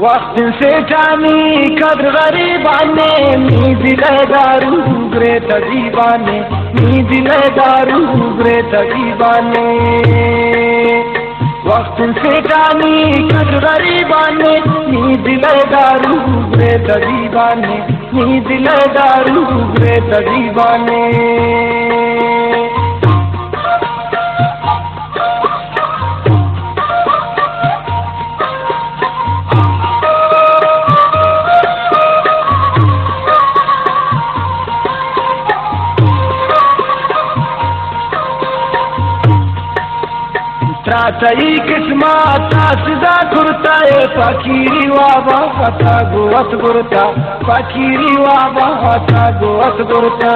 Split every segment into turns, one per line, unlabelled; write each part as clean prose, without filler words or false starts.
वक्त से जानी कद्र गरीबाने नींद लगारू ग्रे तजीबाने नींद लगारू ग्रे तजीबाने वक्त से जानी कद्र गरीबाने नींद लगारू ग्रे तजीबाने नींद लगारू ग्रे तजीबाने त्रासई किस्मत तासदा गुरता फकीरी वाबा हता गोवत गुरता फकीरी वाबा हता गोवत गुरता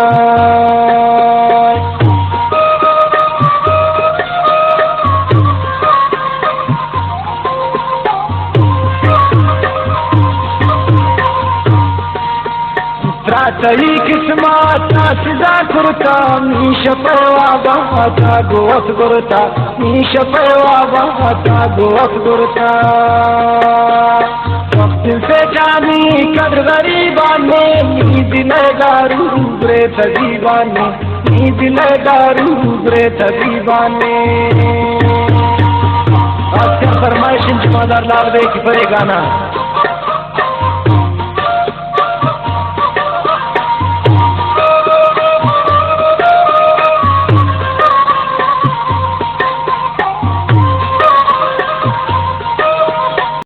त्रासई किस्मत तासदा गुरता मीश पैवा हता गोवत गुरता मीश पैवा हता गोवत गुरता वक्त से जानी कद्र गरीबाने नींद लगारू ग्रे तजीबाने नींद लगारू ग्रे तजीबाने। आज क्या फरमाइश जमादार लाल बे की परे गाना